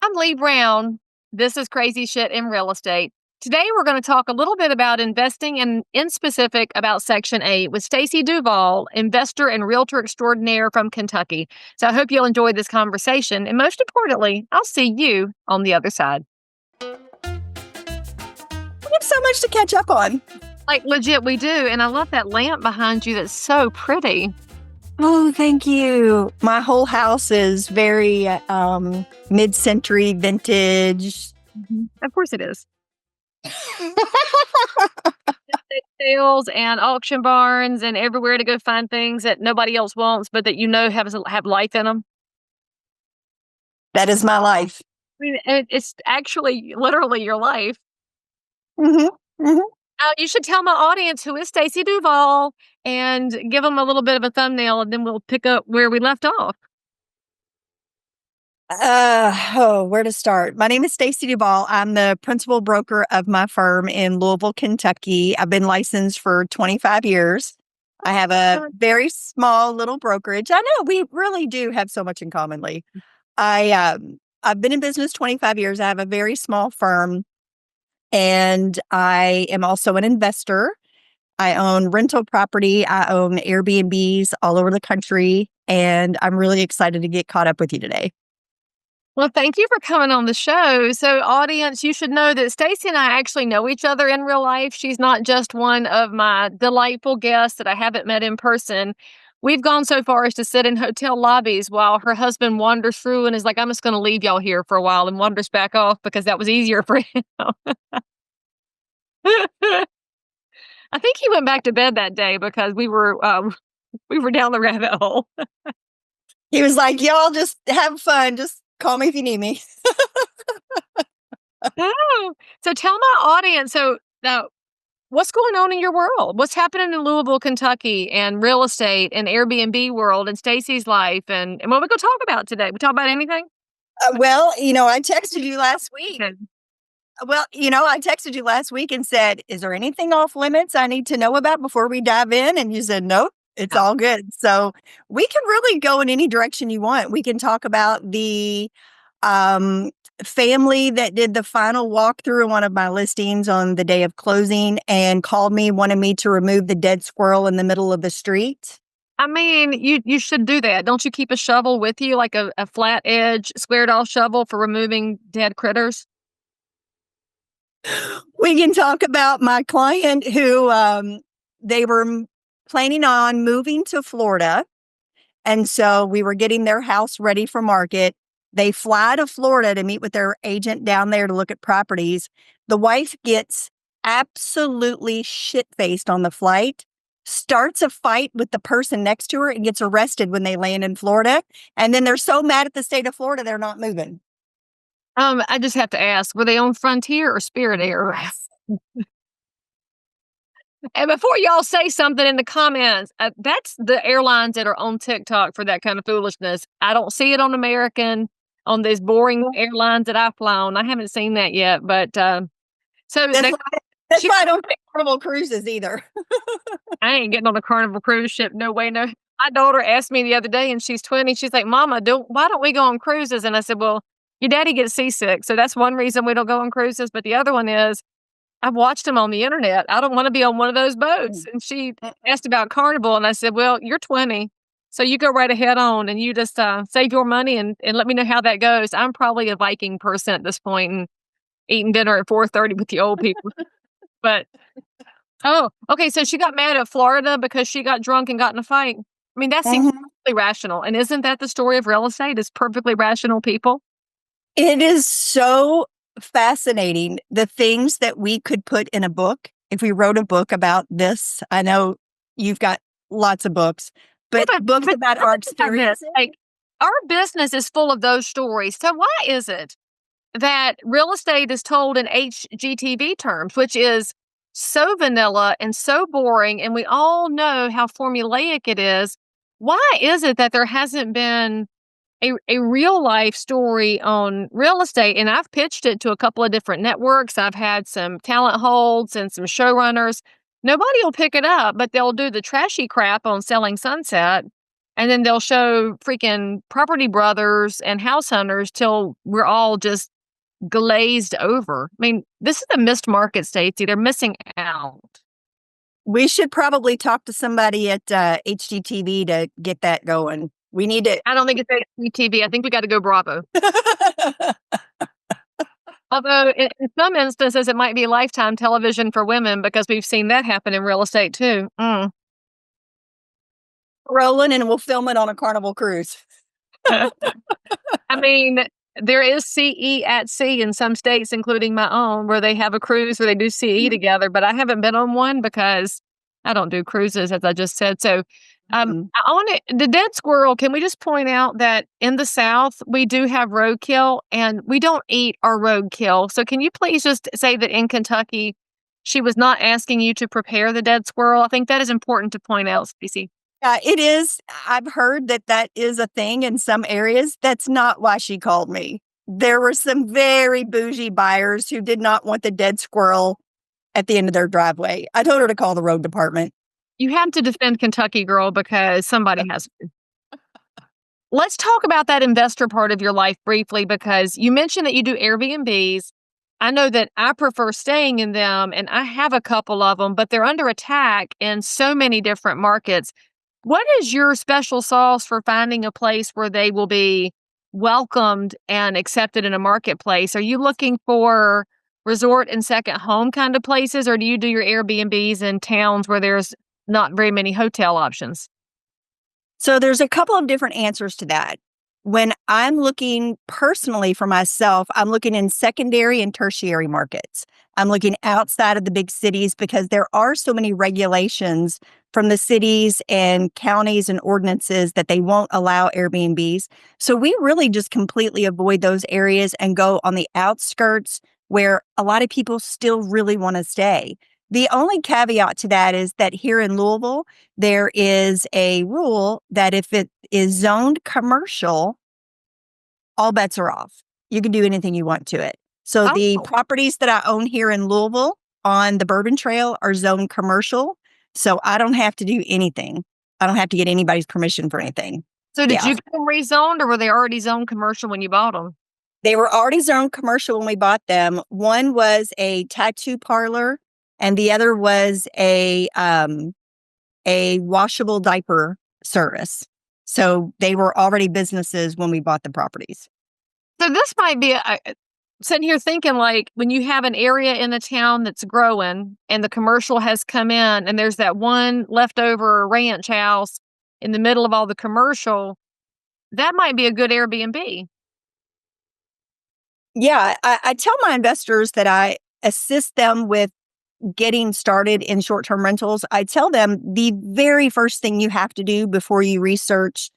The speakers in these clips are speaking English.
I'm Leigh Brown. This is Crazy Shit in Real Estate. Today, we're going to talk a little bit about investing and, in specific, about Section 8 with Stacey Duvall, investor and realtor extraordinaire from Kentucky. So I hope you'll enjoy this conversation. And most importantly, I'll see you on the other side. We have so much to catch up on. Like, legit, we do. And I love that lamp behind you that's so pretty. Oh, thank you. My whole house is very mid-century vintage. Of course it is. Sales and auction barns and everywhere to go find things that nobody else wants, but that have life in them. That is my life. I mean, it's actually literally your life. Mm-hmm. Mm-hmm. You should tell my audience who is Stacey Duvall and give them a little bit of a thumbnail, and then we'll pick up where we left off. Where to start? My name is Stacey Duvall. I'm the principal broker of my firm in Louisville, Kentucky. I've been licensed for 25 years. I have a very small little brokerage. I know we really do have so much in common, Leigh. I've been in business 25 years. I have a very small firm, and I am also an investor. I own rental property. I own Airbnbs all over the country, and I'm really excited to get caught up with you today. Well, thank you for coming on the show. So, audience, you should know that Stacy and I actually know each other in real life. She's not just one of my delightful guests that I haven't met in person. We've gone so far as to sit in hotel lobbies while her husband wanders through and is like, I'm just going to leave y'all here for a while, and wanders back off because that was easier for him. I think he went back to bed that day because we were down the rabbit hole. He was like, y'all just have fun. Just call me if you need me. Oh, so tell my audience, what's going on in your world? What's happening in Louisville, Kentucky, and real estate and Airbnb world and Stacy's life? And what we going to talk about today? We talk about anything? I texted you last week. Okay. I texted you last week and said, is there anything off limits I need to know about before we dive in? And you said, nope, it's all good. So we can really go in any direction you want. We can talk about the family that did the final walkthrough on one of my listings on the day of closing and called me, wanted me to remove the dead squirrel in the middle of the street. I mean, you should do that. Don't you keep a shovel with you, like a flat edge, squared off shovel for removing dead critters? We can talk about my client who they were planning on moving to Florida. And so we were getting their house ready for market. They fly to Florida to meet with their agent down there to look at properties. The wife gets absolutely shit-faced on the flight, starts a fight with the person next to her, and gets arrested when they land in Florida. And then they're so mad at the state of Florida, they're not moving. I just have to ask, were they on Frontier or Spirit Air? And before y'all say something in the comments, that's the airlines that are on TikTok for that kind of foolishness. I don't see it on American, on these boring airlines that I fly on. I haven't seen that yet, but that's why I don't take Carnival cruises either. I ain't getting on a Carnival cruise ship. No way, no. My daughter asked me the other day, and she's 20. She's like, Mama, why don't we go on cruises? And I said, well, your daddy gets seasick. So that's one reason we don't go on cruises. But the other one is, I've watched them on the internet. I don't want to be on one of those boats. And she asked about Carnival, and I said, well, you're 20, so you go right ahead on, and you just save your money and let me know how that goes. I'm probably a Viking person at this point and eating dinner at 4:30 with the old people. But, okay, so she got mad at Florida because she got drunk and got in a fight. I mean, that seems perfectly rational. And isn't that the story of real estate? Is perfectly rational people? It is so fascinating, the things that we could put in a book. If we wrote a book about this, I know you've got lots of books, but books about our experience. Like, our business is full of those stories. So why is it that real estate is told in HGTV terms, which is so vanilla and so boring, and we all know how formulaic it is? Why is it that there hasn't been a real life story on real estate? And I've pitched it to a couple of different networks. I've had some talent holds and some showrunners. Nobody will pick it up, but they'll do the trashy crap on Selling Sunset. And then they'll show freaking Property Brothers and House Hunters till we're all just glazed over. I mean, this is a missed market, Stacey. They're missing out. We should probably talk to somebody at HGTV to get that going. We need to. I don't think it's HGTV. I think we got to go Bravo. Although in some instances, it might be Lifetime television for women because we've seen that happen in real estate too. Rolling, and we'll film it on a Carnival cruise. I mean, there is CE at sea in some states, including my own, where they have a cruise where they do CE together, but I haven't been on one because I don't do cruises, as I just said. So I want to, the dead squirrel, can we just point out that in the South, we do have roadkill and we don't eat our roadkill. So can you please just say that in Kentucky, she was not asking you to prepare the dead squirrel? I think that is important to point out, Stacey. Yeah, it is. I've heard that that is a thing in some areas. That's not why she called me. There were some very bougie buyers who did not want the dead squirrel at the end of their driveway. I told her to call the road department. You have to defend Kentucky, girl, because somebody has to. Let's talk about that investor part of your life briefly, because you mentioned that you do Airbnbs. I know that I prefer staying in them, and I have a couple of them, but they're under attack in so many different markets. What is your special sauce for finding a place where they will be welcomed and accepted in a marketplace? Are you looking for resort and second home kind of places, or do you do your Airbnbs in towns where there's not very many hotel options? So there's a couple of different answers to that. When I'm looking personally for myself, I'm looking in secondary and tertiary markets. I'm looking outside of the big cities because there are so many regulations from the cities and counties and ordinances that they won't allow Airbnbs. So we really just completely avoid those areas and go on the outskirts where a lot of people still really want to stay. The only caveat to that is that here in Louisville, there is a rule that if it is zoned commercial, all bets are off. You can do anything you want to it. So the properties that I own here in Louisville on the Bourbon Trail are zoned commercial. So I don't have to do anything. I don't have to get anybody's permission for anything. So did you get them rezoned, or were they already zoned commercial when you bought them? They were already zoned commercial when we bought them. One was a tattoo parlor, and the other was a washable diaper service. So they were already businesses when we bought the properties. So this might be sitting here thinking, like, when you have an area in a town that's growing and the commercial has come in and there's that one leftover ranch house in the middle of all the commercial, that might be a good Airbnb. Yeah, I tell my investors that I assist them with getting started in short-term rentals. I tell them the very first thing you have to do before you research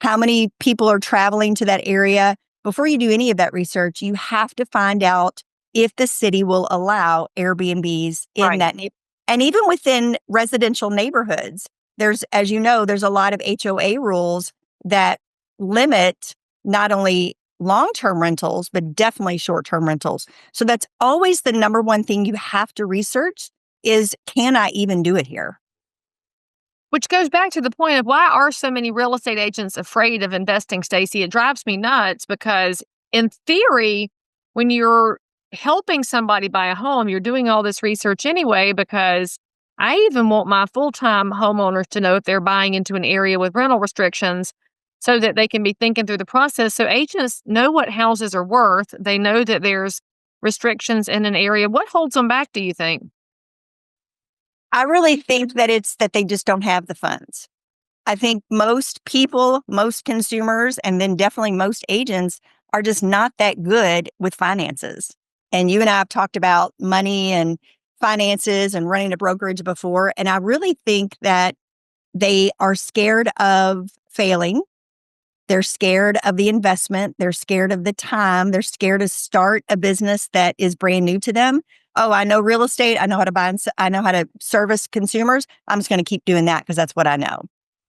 how many people are traveling to that area, before you do any of that research, you have to find out if the city will allow Airbnbs in that neighborhood. And even within residential neighborhoods, there's, as you know, there's a lot of HOA rules that limit not only long-term rentals, but definitely short-term rentals. So that's always the number one thing you have to research is, can I even do it here? Which goes back to the point of, why are so many real estate agents afraid of investing, Stacey? It drives me nuts because in theory, when you're helping somebody buy a home, you're doing all this research anyway, because I even want my full-time homeowners to know if they're buying into an area with rental restrictions so that they can be thinking through the process. So agents know what houses are worth. They know that there's restrictions in an area. What holds them back, do you think? I really think that it's that they just don't have the funds. I think most people, most consumers, and then definitely most agents are just not that good with finances. And you and I have talked about money and finances and running a brokerage before. And I really think that they are scared of failing. They're scared of the investment. They're scared of the time. They're scared to start a business that is brand new to them. Oh, I know real estate. I know how to buy and I know how to service consumers. I'm just going to keep doing that because that's what I know.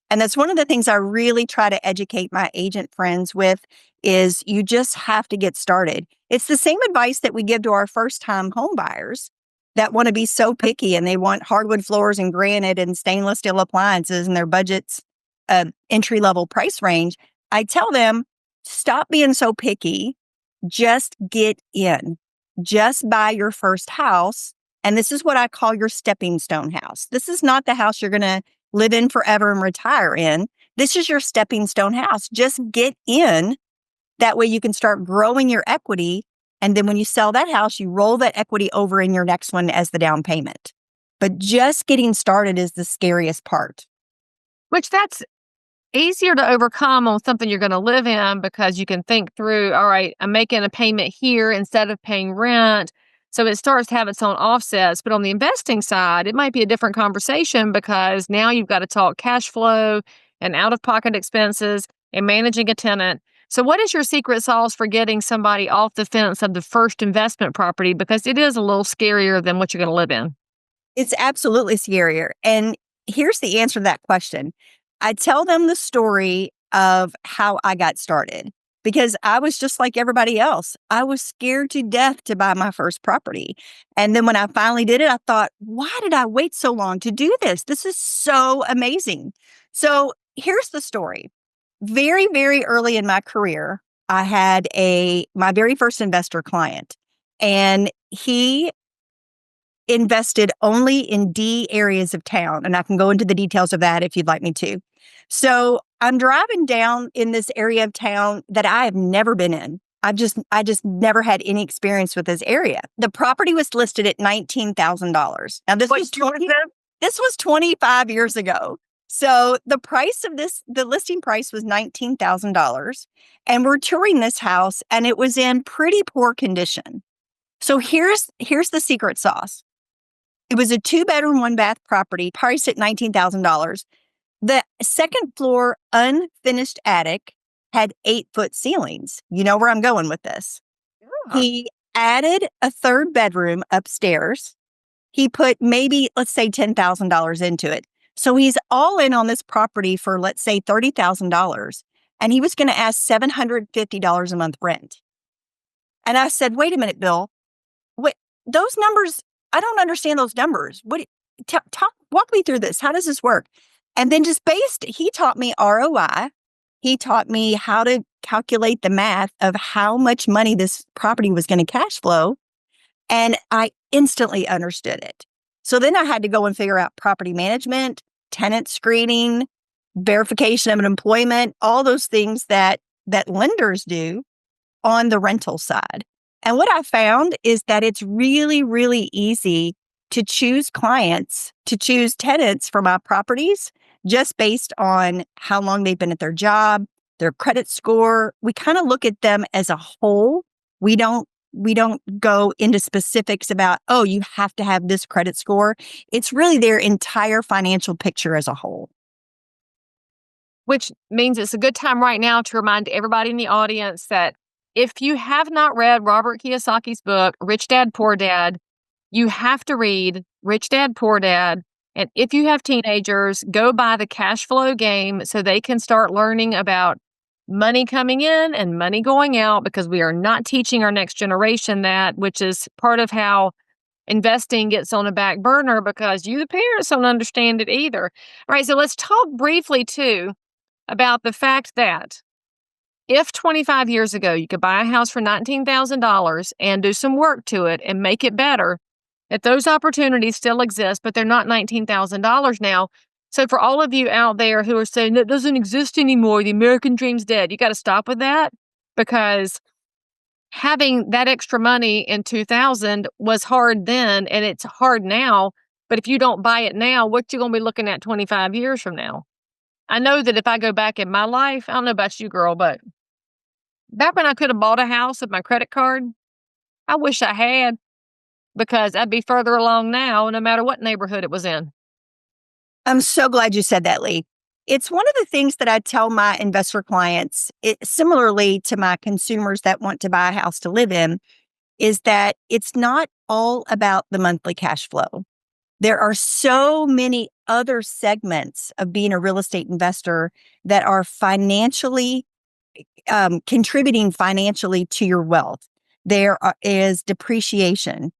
And that's one of the things I really try to educate my agent friends with is you just have to get started. It's the same advice that we give to our first-time home buyers that want to be so picky and they want hardwood floors and granite and stainless steel appliances and their budget's entry level price range, I tell them, stop being so picky. Just get in. Just buy your first house. And this is what I call your stepping stone house. This is not the house you're going to live in forever and retire in. This is your stepping stone house. Just get in. That way you can start growing your equity. And then when you sell that house, you roll that equity over in your next one as the down payment. But just getting started is the scariest part. Which that's easier to overcome on something you're going to live in because you can think through, all right, I'm making a payment here instead of paying rent. So it starts to have its own offsets. But on the investing side, it might be a different conversation because now you've got to talk cash flow and out of pocket expenses and managing a tenant. So, what is your secret sauce for getting somebody off the fence of the first investment property? Because it is a little scarier than what you're going to live in. It's absolutely scarier. And here's the answer to that question. I tell them the story of how I got started because I was just like everybody else. I was scared to death to buy my first property. And then when I finally did it, I thought, why did I wait so long to do this? This is so amazing. So here's the story. Very, very early in my career, I had my very first investor client, and he invested only in D areas of town. And I can go into the details of that if you'd like me to. So I'm driving down in this area of town that I have never been in. I just never had any experience with this area. The property was listed at $19,000. Now this was 25 years ago. So the price of the listing price was $19,000. And we're touring this house and it was in pretty poor condition. So here's the secret sauce. It was a 2-bedroom, 1-bath property priced at $19,000. The second floor unfinished attic had 8-foot ceilings. You know where I'm going with this. Yeah. He added a third bedroom upstairs. He put maybe, let's say, $10,000 into it. So he's all in on this property for, let's say, $30,000. And he was going to ask $750 a month rent. And I said, wait a minute, Bill. Wait, those numbers, I don't understand those numbers. Walk me through this. How does this work? And then he taught me ROI. He taught me how to calculate the math of how much money this property was going to cash flow. And I instantly understood it. So then I had to go and figure out property management, tenant screening, verification of employment, all those things that lenders do on the rental side. And what I found is that it's really, really easy to choose tenants for my properties just based on how long they've been at their job, their credit score. We kind of look at them as a whole. We don't go into specifics about, oh, you have to have this credit score. It's really their entire financial picture as a whole. Which means it's a good time right now to remind everybody in the audience that if you have not read Robert Kiyosaki's book, Rich Dad, Poor Dad, you have to read Rich Dad, Poor Dad. And if you have teenagers, go buy the cash flow game so they can start learning about money coming in and money going out, because we are not teaching our next generation that, which is part of how investing gets on a back burner because you, the parents, don't understand it either. All right, so let's talk briefly, too, about the fact that if 25 years ago you could buy a house for $19,000 and do some work to it and make it better, that those opportunities still exist, but they're not $19,000 now. So for all of you out there who are saying that doesn't exist anymore, the American dream's dead, you got to stop with that, because having that extra money in 2000 was hard then and it's hard now. But if you don't buy it now, what you going to be looking at 25 years from now? I know that if I go back in my life, I don't know about you, girl, but back when I could have bought a house with my credit card, I wish I had, because I'd be further along now, no matter what neighborhood it was in. I'm so glad you said that, Leigh. It's one of the things that I tell my investor clients, similarly to my consumers that want to buy a house to live in, is that it's not all about the monthly cash flow. There are so many other segments of being a real estate investor that are financially contributing financially to your wealth. There is depreciation.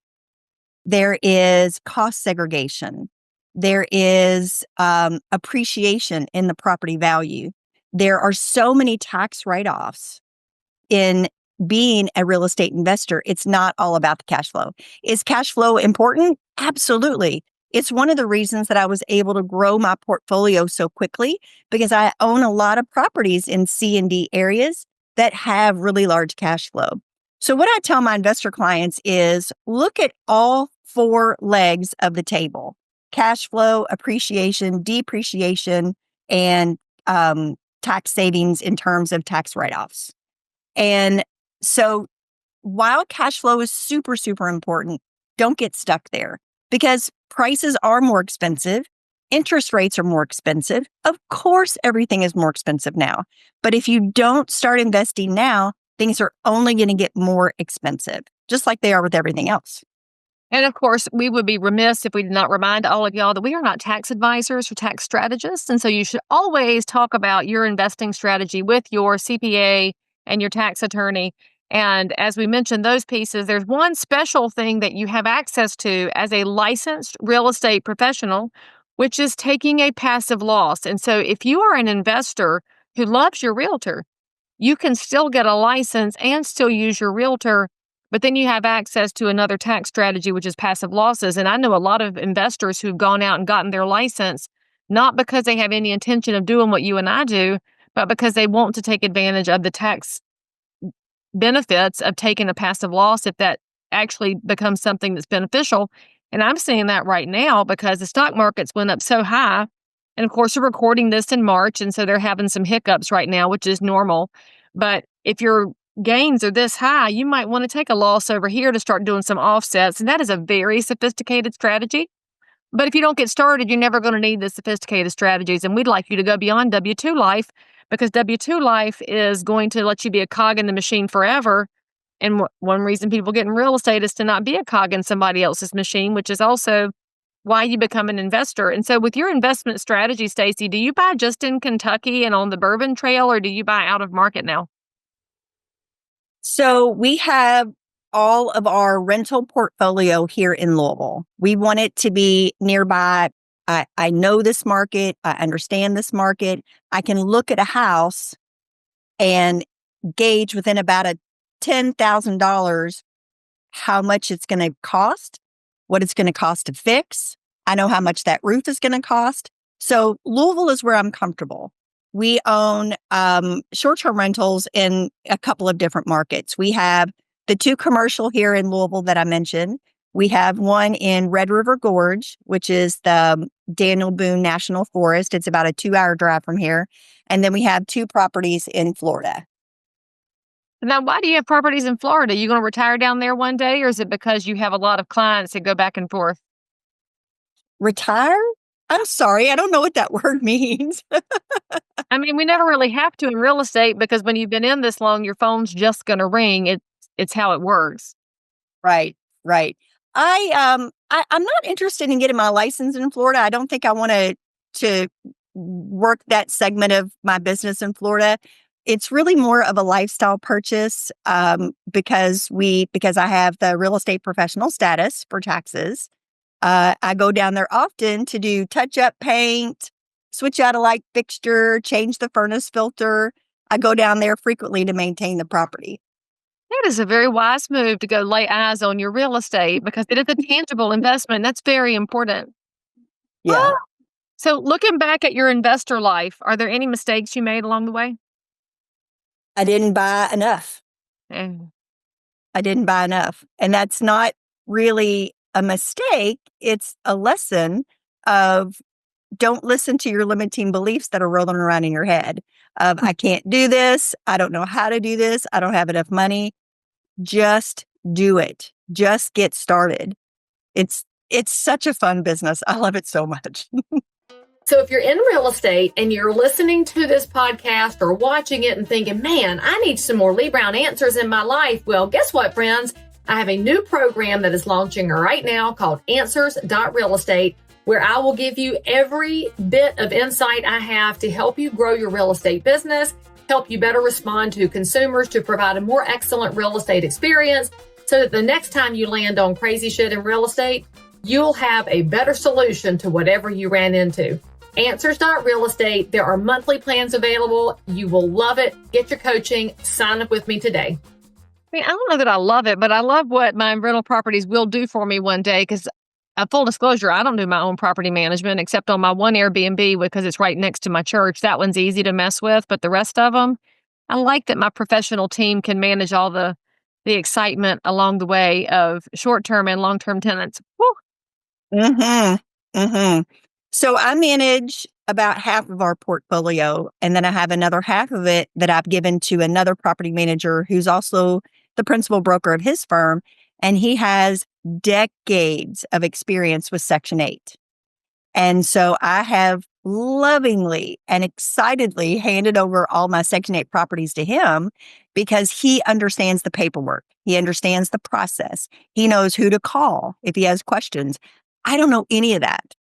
There is cost segregation. There is appreciation in the property value. There are so many tax write-offs in being a real estate investor. It's not all about the cash flow. Is cash flow important? Absolutely. It's one of the reasons that I was able to grow my portfolio so quickly, because I own a lot of properties in C and D areas that have really large cash flow. So what I tell my investor clients is look at all four legs of the table: cash flow, appreciation, depreciation, and tax savings in terms of tax write-offs. And so while cash flow is super, super important, don't get stuck there, because prices are more expensive. Interest rates are more expensive. Of course, everything is more expensive now. But if you don't start investing now, things are only going to get more expensive, just like they are with everything else. And of course, we would be remiss if we did not remind all of y'all that we are not tax advisors or tax strategists. And so you should always talk about your investing strategy with your CPA and your tax attorney. And as we mentioned, those pieces, there's one special thing that you have access to as a licensed real estate professional, which is taking a passive loss. And so if you are an investor who loves your realtor, you can still get a license and still use your realtor, but then you have access to another tax strategy, which is passive losses. And I know a lot of investors who've gone out and gotten their license, not because they have any intention of doing what you and I do, but because they want to take advantage of the tax benefits of taking a passive loss if that actually becomes something that's beneficial. And I'm seeing that right now because the stock markets went up so high. And of course, we're recording this in March. And so they're having some hiccups right now, which is normal. But if your gains are this high, you might want to take a loss over here to start doing some offsets. And that is a very sophisticated strategy. But if you don't get started, you're never going to need the sophisticated strategies. And we'd like you to go beyond W-2 life, because W-2 life is going to let you be a cog in the machine forever. And one reason people get in real estate is to not be a cog in somebody else's machine, which is also why you become an investor. And so with your investment strategy, Stacy, do you buy just in Kentucky and on the Bourbon Trail, or do you buy out of market now? So we have all of our rental portfolio here in Louisville. We want it to be nearby. I know this market. I understand this market. I can look at a house and gauge within about a $10,000 how much it's going to cost, what it's going to cost to fix. I know how much that roof is going to cost. So Louisville is where I'm comfortable. We own short-term rentals in a couple of different markets. We have the two commercial here in Louisville that I mentioned. We have one in Red River Gorge, which is the Daniel Boone National Forest. It's about a 2-hour drive from here. And then we have two properties in Florida. Now, why do you have properties in Florida? You going to retire down there one day, or is it because you have a lot of clients that go back and forth? Retire? I'm sorry, I don't know what that word means. I mean, we never really have to in real estate, because when you've been in this long, your phone's just going to ring. It's how it works. Right. I'm not interested in getting my license in Florida. I don't think I want to work that segment of my business in Florida. It's really more of a lifestyle purchase because I have the real estate professional status for taxes. I go down there often to do touch-up paint, switch out a light fixture, change the furnace filter. I go down there frequently to maintain the property. That is a very wise move to go lay eyes on your real estate, because it is a tangible investment. That's very important. Yeah. So looking back at your investor life, are there any mistakes you made along the way? I didn't buy enough. Mm. I didn't buy enough. And that's not really a mistake. It's a lesson of don't listen to your limiting beliefs that are rolling around in your head of, I can't do this. I don't know how to do this. I don't have enough money. Just do it. Just get started. It's such a fun business. I love it so much. So if you're in real estate and you're listening to this podcast or watching it and thinking, man, I need some more Leigh Brown answers in my life. Well, guess what, friends? I have a new program that is launching right now called Answers.Real Estate, where I will give you every bit of insight I have to help you grow your real estate business, help you better respond to consumers, to provide a more excellent real estate experience, so that the next time you land on crazy shit in real estate, you'll have a better solution to whatever you ran into. Answers.real estate. There are monthly plans available. You will love it. Get your coaching. Sign up with me today. I mean, I don't know that I love it, but I love what my rental properties will do for me one day because, full disclosure, I don't do my own property management except on my one Airbnb because it's right next to my church. That one's easy to mess with, but the rest of them, I like that my professional team can manage all the excitement along the way of short-term and long-term tenants. Woo! So I manage about half of our portfolio, and then I have another half of it that I've given to another property manager who's also the principal broker of his firm, and he has decades of experience with Section 8. And so I have lovingly and excitedly handed over all my Section 8 properties to him because he understands the paperwork. He understands the process. He knows who to call if he has questions. I don't know any of that.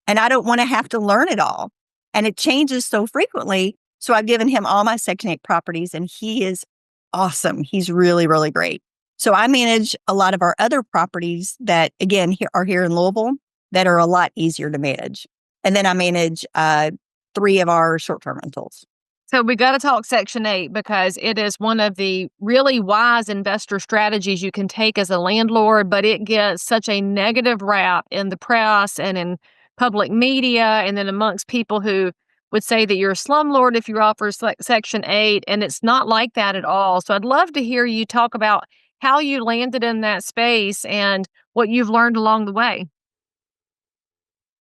And I don't want to have to learn it all. And it changes so frequently. So I've given him all my Section 8 properties, and he is awesome. He's really, really great. So I manage a lot of our other properties that, again, are here in Louisville that are a lot easier to manage. And then I manage 3 of our short-term rentals. So we got to talk Section 8 because it is one of the really wise investor strategies you can take as a landlord, but it gets such a negative rap in the press and in public media and then amongst people who would say that you're a slumlord if you offer Section 8, and it's not like that at all. So I'd love to hear you talk about how you landed in that space and what you've learned along the way.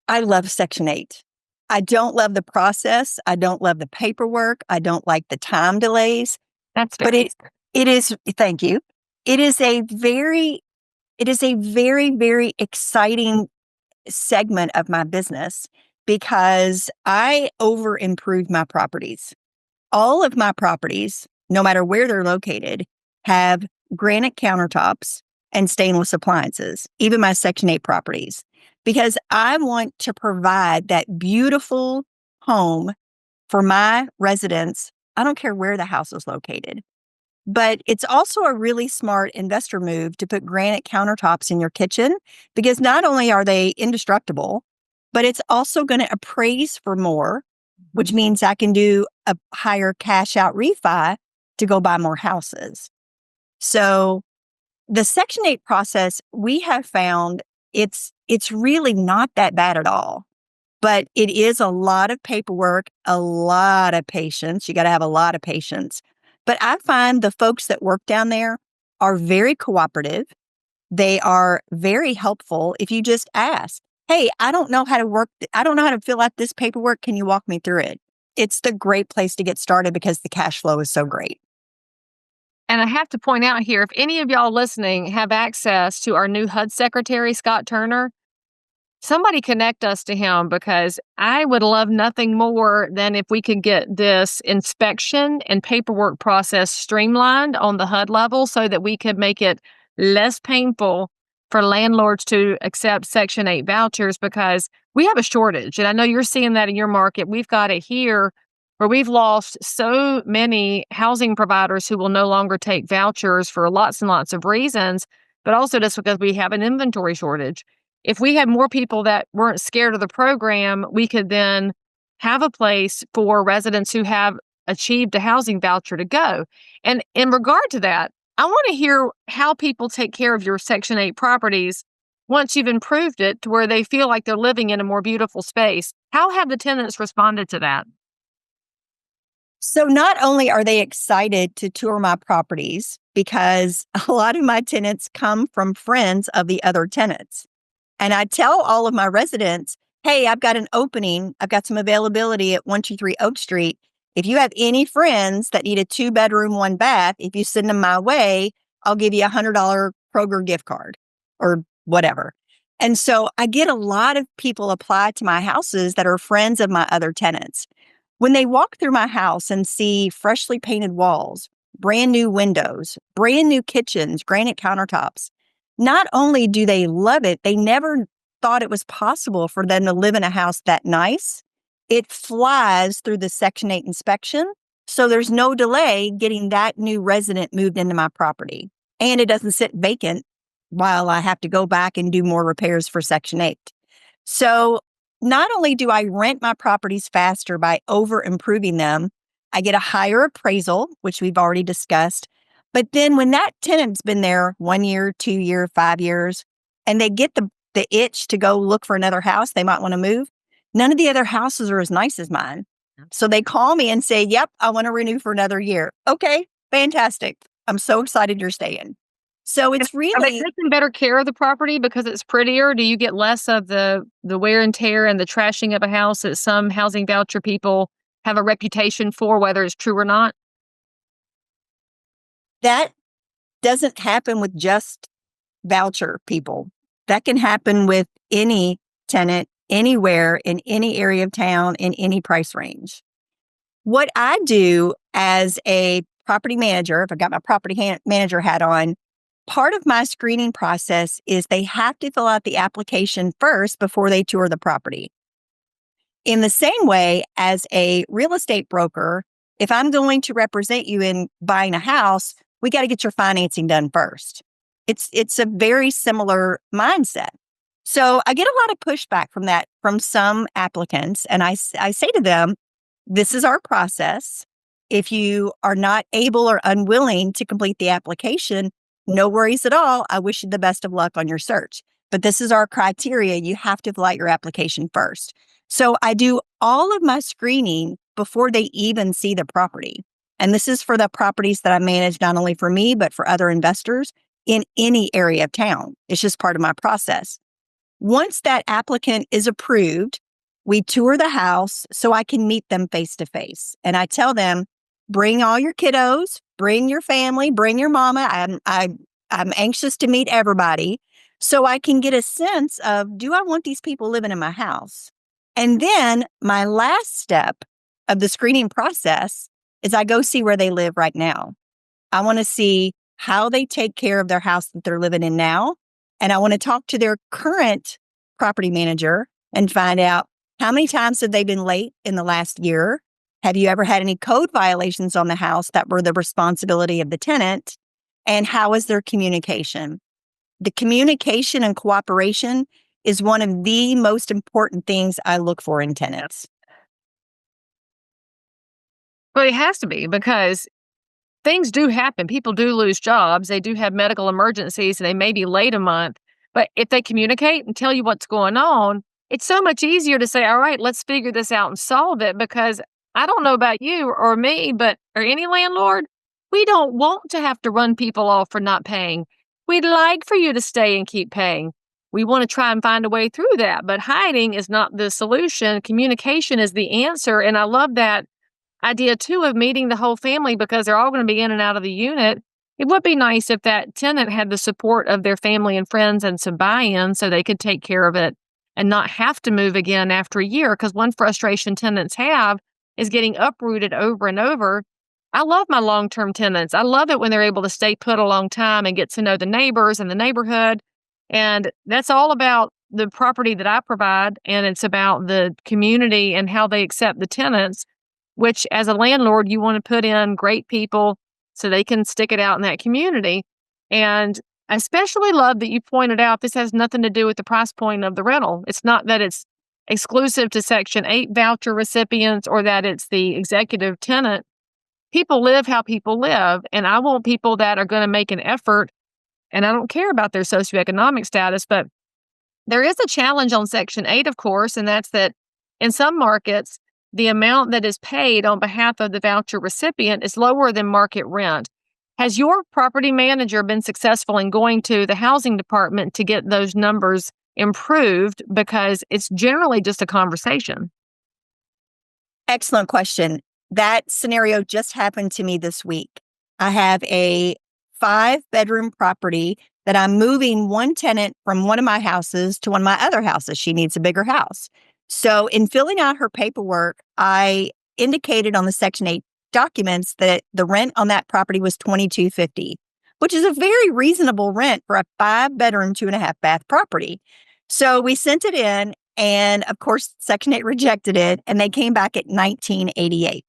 I love Section 8. I don't love the process. I don't love the paperwork. I don't like the time delays. That's fair. But it is, thank you. It is a very, very exciting segment of my business because I over improve my properties. All of my properties, no matter where they're located, have granite countertops and stainless appliances, even my Section 8 properties, because I want to provide that beautiful home for my residents. I don't care where the house is located. But it's also a really smart investor move to put granite countertops in your kitchen because not only are they indestructible, but it's also going to appraise for more, which means I can do a higher cash out refi to go buy more houses. So the Section 8 process, we have found it's really not that bad at all. But it is a lot of paperwork, a lot of patience. You got to have a lot of patience. But I find the folks that work down there are very cooperative. They are very helpful. If you just ask, hey, I don't know how to fill out this paperwork. Can you walk me through it? It's the great place to get started because the cash flow is so great. And I have to point out here, if any of y'all listening have access to our new HUD secretary, Scott Turner, somebody connect us to him because I would love nothing more than if we could get this inspection and paperwork process streamlined on the HUD level so that we could make it less painful for landlords to accept Section 8 vouchers because we have a shortage. And I know you're seeing that in your market. We've got it here where we've lost so many housing providers who will no longer take vouchers for lots and lots of reasons, but also just because we have an inventory shortage. If we had more people that weren't scared of the program, we could then have a place for residents who have achieved a housing voucher to go. And in regard to that, I want to hear how people take care of your Section 8 properties once you've improved it to where they feel like they're living in a more beautiful space. How have the tenants responded to that? So not only are they excited to tour my properties, because a lot of my tenants come from friends of the other tenants. And I tell all of my residents, hey, I've got an opening. I've got some availability at 123 Oak Street. If you have any friends that need a 2-bedroom, 1-bath, if you send them my way, I'll give you $100 Kroger gift card or whatever. And so I get a lot of people apply to my houses that are friends of my other tenants. When they walk through my house and see freshly painted walls, brand new windows, brand new kitchens, granite countertops, not only do they love it, they never thought it was possible for them to live in a house that nice. It flies through the Section 8 inspection, so there's no delay getting that new resident moved into my property. And it doesn't sit vacant while I have to go back and do more repairs for Section 8. So not only do I rent my properties faster by over improving them, I get a higher appraisal, which we've already discussed. But then when that tenant's been there 1 year, 2 year, 5 years, and they get the itch to go look for another house, they might want to move. None of the other houses are as nice as mine. So they call me and say, yep, I want to renew for another year. Okay, fantastic. I'm so excited you're staying. So it's Are they really, taking better care of the property because it's prettier? Do you get less of the wear and tear and the trashing of a house that some housing voucher people have a reputation for, whether it's true or not? that doesn't happen with just voucher people. That can happen with any tenant, anywhere, in any area of town, in any price range. What I do as a property manager, if I got my property manager hat on, part of my screening process is they have to fill out the application first before they tour the property. In the same way as a real estate broker, if I'm going to represent you in buying a house, we got to get your financing done first. It's a very similar mindset. So I get a lot of pushback from that from some applicants. And I say to them, this is our process. If you are not able or unwilling to complete the application, no worries at all. I wish you the best of luck on your search. But this is our criteria. You have to fill out your application first. So I do all of my screening before they even see the property. And this is for the properties that I manage, not only for me, but for other investors in any area of town. It's just part of my process. Once that applicant is approved, we tour the house so I can meet them face to face. And I tell them, bring all your kiddos, bring your family, bring your mama. I'm anxious to meet everybody so I can get a sense of, do I want these people living in my house? And then my last step of the screening process is I go see where they live right now. I want to see how they take care of their house that they're living in now. And I want to talk to their current property manager and find out, how many times have they been late in the last year? Have you ever had any code violations on the house that were the responsibility of the tenant? And how is their communication? The communication and cooperation is one of the most important things I look for in tenants. Well, it has to be, because things do happen. People do lose jobs. They do have medical emergencies and they may be late a month. But if they communicate and tell you what's going on, it's so much easier to say, all right, let's figure this out and solve it. Because I don't know about you or me, or any landlord, we don't want to have to run people off for not paying. We'd like for you to stay and keep paying. We want to try and find a way through that. But hiding is not the solution. Communication is the answer. And I love that idea too of meeting the whole family, because they're all going to be in and out of the unit. It would be nice if that tenant had the support of their family and friends and some buy-in so they could take care of it and not have to move again after a year. Because one frustration tenants have is getting uprooted over and over. I love my long-term tenants. I love it when they're able to stay put a long time and get to know the neighbors and the neighborhood. And that's all about the property that I provide. And it's about the community and how they accept the tenants, which as a landlord, you want to put in great people so they can stick it out in that community. And I especially love that you pointed out this has nothing to do with the price point of the rental. It's not that it's exclusive to Section 8 voucher recipients or that it's the executive tenant. People live how people live. And I want people that are going to make an effort. And I don't care about their socioeconomic status, but there is a challenge on Section 8, of course, and that's that in some markets, the amount that is paid on behalf of the voucher recipient is lower than market rent. Has your property manager been successful in going to the housing department to get those numbers improved? Because it's generally just a conversation. Excellent question. That scenario just happened to me this week. I have a 5-bedroom property that I'm moving one tenant from one of my houses to one of my other houses. She needs a bigger house. So in filling out her paperwork, I indicated on the Section 8 documents that the rent on that property was $22.50, which is a very reasonable rent for a 5-bedroom, 2.5-bath property. So we sent it in, and of course, Section 8 rejected it, and they came back at $19.88.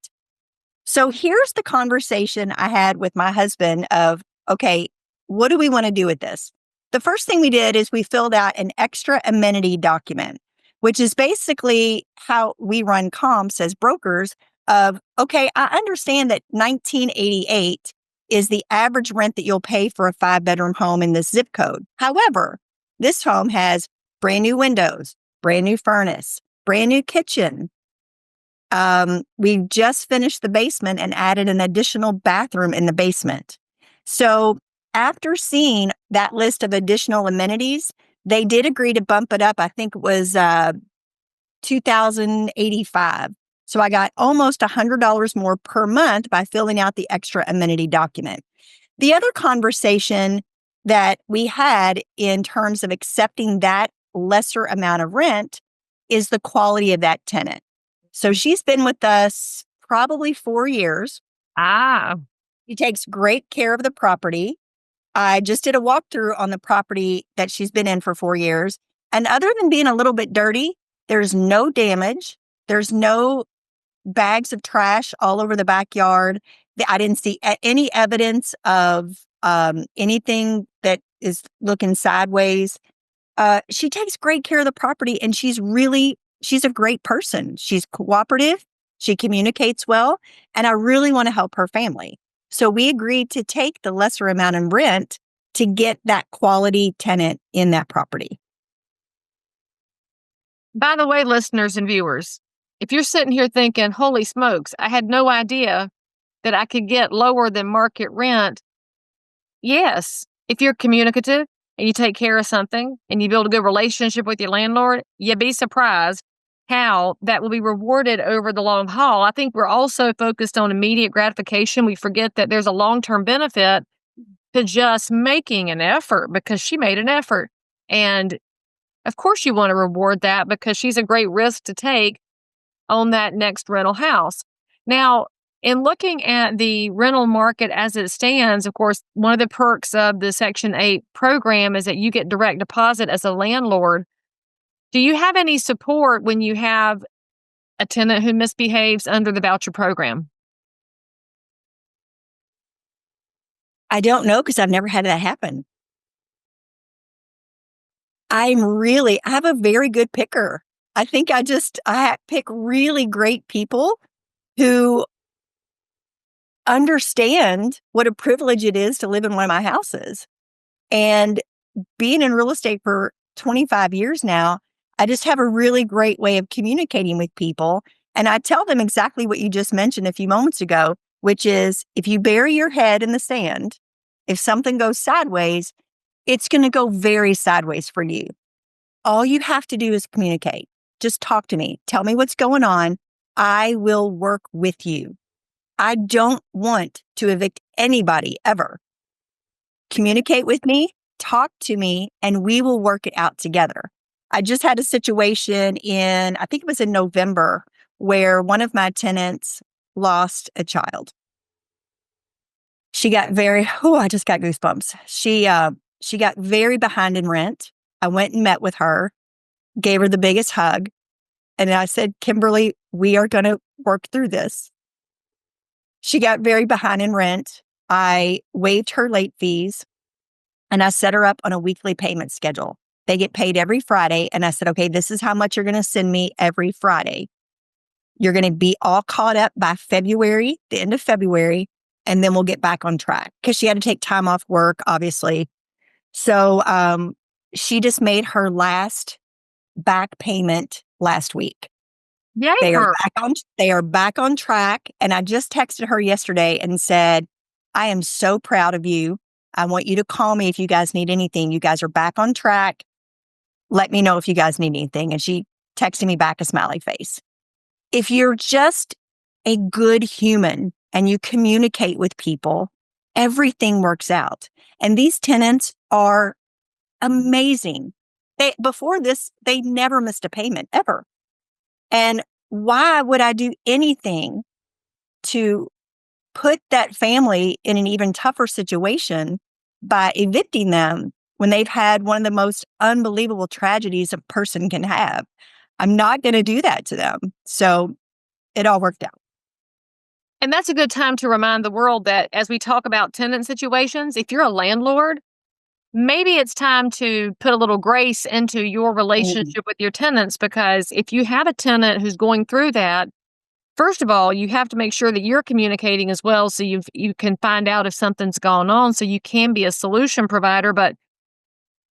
So here's the conversation I had with my husband of, okay, what do we want to do with this? The first thing we did is we filled out an extra amenity document, which is basically how we run comps as brokers of, okay, I understand that 1988 is the average rent that you'll pay for a 5-bedroom home in this zip code. However, this home has brand new windows, brand new furnace, brand new kitchen. We just finished the basement and added an additional bathroom in the basement. So after seeing that list of additional amenities, they did agree to bump it up. I think it was $2,085. So I got almost $100 more per month by filling out the extra amenity document. The other conversation that we had in terms of accepting that lesser amount of rent is the quality of that tenant. So she's been with us probably 4 years. She takes great care of the property. I just did a walkthrough on the property that she's been in for 4 years. And other than being a little bit dirty, there's no damage. There's no bags of trash all over the backyard. I didn't see any evidence of anything that is looking sideways. She takes great care of the property, and she's a great person. She's cooperative. She communicates well, and I really want to help her family. So we agreed to take the lesser amount in rent to get that quality tenant in that property. By the way, listeners and viewers, if you're sitting here thinking, holy smokes, I had no idea that I could get lower than market rent. Yes, if you're communicative and you take care of something and you build a good relationship with your landlord, you'd be surprised how that will be rewarded over the long haul. I think we're also focused on immediate gratification. We forget that there's a long-term benefit to just making an effort, because she made an effort. And of course you want to reward that, because she's a great risk to take on that next rental house. Now, in looking at the rental market as it stands, of course, one of the perks of the Section 8 program is that you get direct deposit as a landlord. Do you have any support when you have a tenant who misbehaves under the voucher program? I don't know, because I've never had that happen. I have a very good picker. I think I pick really great people who understand what a privilege it is to live in one of my houses. And being in real estate for 25 years now, I just have a really great way of communicating with people. And I tell them exactly what you just mentioned a few moments ago, which is, if you bury your head in the sand, if something goes sideways, it's going to go very sideways for you. All you have to do is communicate. Just talk to me. Tell me what's going on. I will work with you. I don't want to evict anybody ever. Communicate with me, talk to me, and we will work it out together. I just had a situation I think it was in November, where one of my tenants lost a child. She got I just got goosebumps. She got very behind in rent. I went and met with her, gave her the biggest hug. And I said, Kimberly, we are going to work through this. She got very behind in rent. I waived her late fees, and I set her up on a weekly payment schedule. They get paid every Friday. And I said, okay, this is how much you're going to send me every Friday. You're going to be all caught up by February, the end of February, and then we'll get back on track. Because she had to take time off work, obviously. So she just made her last back payment last week. Yay, they are back on track. And I just texted her yesterday and said, I am so proud of you. I want you to call me if you guys need anything. You guys are back on track. Let me know if you guys need anything. And she texted me back a smiley face. If you're just a good human and you communicate with people, everything works out. And these tenants are amazing. Before this, they never missed a payment, ever. And why would I do anything to put that family in an even tougher situation by evicting them when they've had one of the most unbelievable tragedies a person can have? I'm not going to do that to them. So it all worked out. And that's a good time to remind the world that as we talk about tenant situations, if you're a landlord, maybe it's time to put a little grace into your relationship with your tenants, because if you have a tenant who's going through that, first of all, you have to make sure that you're communicating as well, so you can find out if something's gone on, so you can be a solution provider. But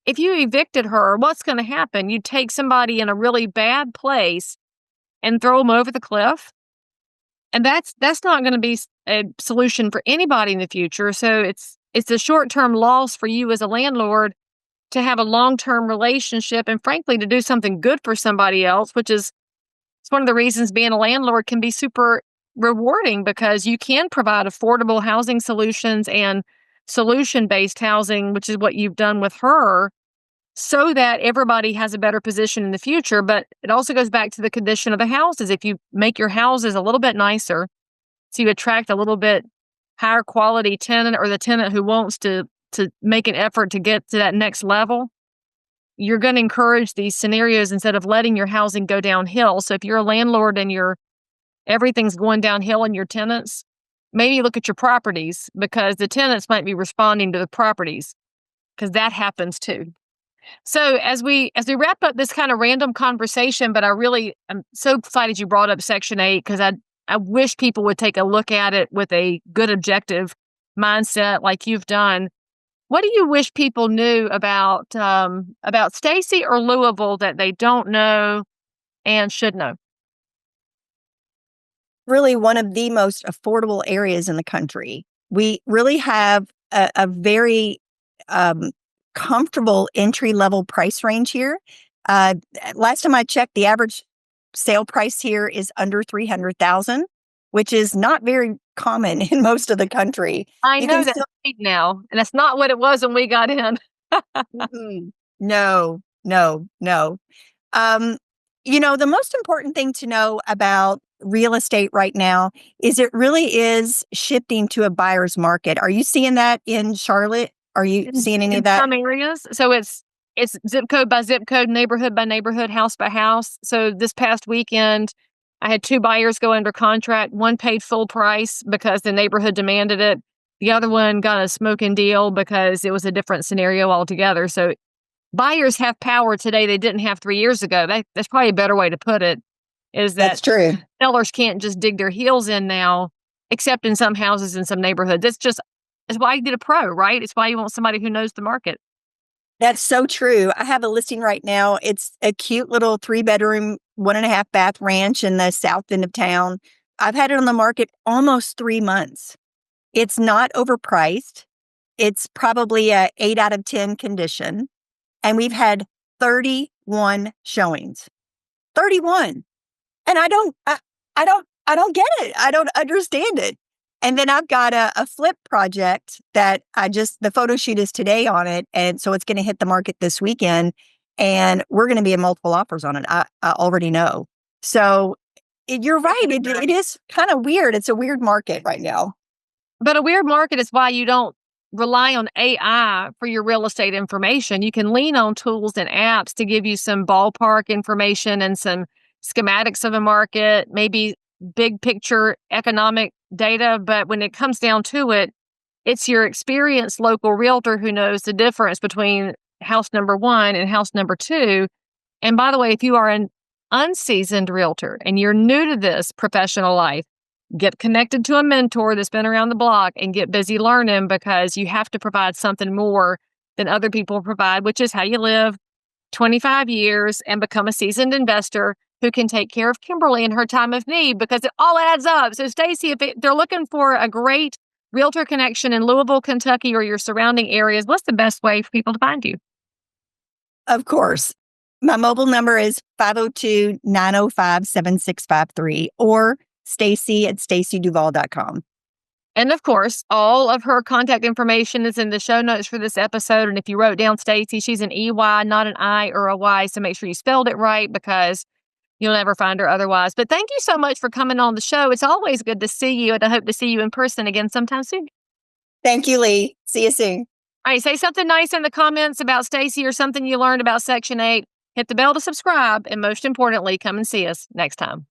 if you evicted her, what's going to happen? You take somebody in a really bad place and throw them over the cliff, and that's not going to be a solution for anybody in the future. So it's a short-term loss for you as a landlord to have a long-term relationship, and frankly, to do something good for somebody else, which is it's one of the reasons being a landlord can be super rewarding, because you can provide affordable housing solutions and solution-based housing, which is what you've done with her, so that everybody has a better position in the future. But it also goes back to the condition of the houses. If you make your houses a little bit nicer, so you attract a little bit higher quality tenant, or the tenant who wants to make an effort to get to that next level, you're going to encourage these scenarios instead of letting your housing go downhill. So if you're a landlord and everything's going downhill in your tenants, maybe look at your properties, because the tenants might be responding to the properties, because that happens too. So as we wrap up this kind of random conversation, but I'm so excited you brought up Section 8, because I wish people would take a look at it with a good objective mindset like you've done. What do you wish people knew about Stacy or Louisville that they don't know and should know? Really one of the most affordable areas in the country. We really have a very comfortable entry-level price range here. Last time I checked, the average sale price here is under $300,000, which is not very common in most of the country. I know that's now, and that's not what it was when we got in. No. The most important thing to know about real estate right now is it really is shifting to a buyer's market. Are you seeing that in Charlotte? Are you seeing any of that? Some areas. So it's zip code by zip code, neighborhood by neighborhood, house by house. So this past weekend, I had 2 buyers go under contract. One paid full price because the neighborhood demanded it. The other one got a smoking deal because it was a different scenario altogether. So buyers have power today they didn't have 3 years ago. That's probably a better way to put it, is that That's true. sellers can't just dig their heels in now, except in some houses in some neighborhoods. It's why you get a pro, right? It's why you want somebody who knows the market. That's so true. I have a listing right now. It's a cute little 3-bedroom, 1.5 bath ranch in the south end of town. I've had it on the market almost 3 months. It's not overpriced. It's probably a 8 out of 10 condition. And we've had 31 showings. 31. And I don't get it. I don't understand it. And then I've got a flip project that the photo shoot is today on it. And so it's going to hit the market this weekend. And we're going to be in multiple offers on it. I already know. So you're right. It is kind of weird. It's a weird market right now. But a weird market is why you don't rely on AI for your real estate information. You can lean on tools and apps to give you some ballpark information and some schematics of a market, maybe big picture economic data. But when it comes down to it, it's your experienced local realtor who knows the difference between house number 1 and house number 2. And by the way, if you are an unseasoned realtor and you're new to this professional life, get connected to a mentor that's been around the block and get busy learning, because you have to provide something more than other people provide, which is how you live 25 years and become a seasoned investor who can take care of Kimberly in her time of need, because it all adds up. So Stacy, if they're looking for a great realtor connection in Louisville, Kentucky, or your surrounding areas, what's the best way for people to find you? Of course. My mobile number is 502-905-7653 or Stacy at stacyduvall.com. And of course, all of her contact information is in the show notes for this episode. And if you wrote down Stacy, she's an EY, not an I or a Y. So make sure you spelled it right, because you'll never find her otherwise. But thank you so much for coming on the show. It's always good to see you, and I hope to see you in person again sometime soon. Thank you, Leigh. See you soon. All right, say something nice in the comments about Stacy or something you learned about Section 8. Hit the bell to subscribe, and most importantly, come and see us next time.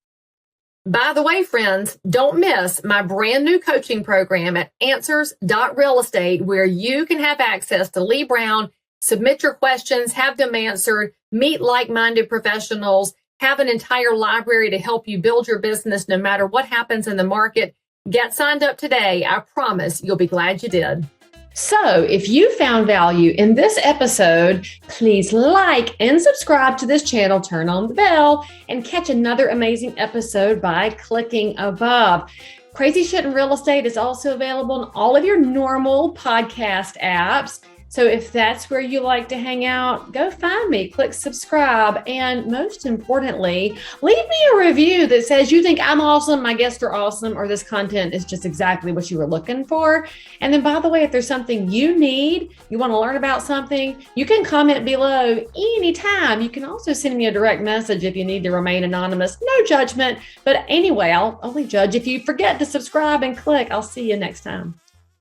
By the way, friends, don't miss my brand new coaching program at answers.realestate, where you can have access to Leigh Brown submit your questions, have them answered, meet like-minded professionals, have an entire library to help you build your business no matter what happens in the market. Get signed up today. I promise you'll be glad you did. So if you found value in this episode, please like and subscribe to this channel, turn on the bell, and catch another amazing episode by clicking above. Crazy Shit in Real Estate is also available in all of your normal podcast apps. So if that's where you like to hang out, go find me, click subscribe, and most importantly, leave me a review that says you think I'm awesome, my guests are awesome, or this content is just exactly what you were looking for. And then, by the way, if there's something you need, you want to learn about something, you can comment below anytime. You can also send me a direct message if you need to remain anonymous. No judgment. But anyway, I'll only judge if you forget to subscribe and click. I'll see you next time.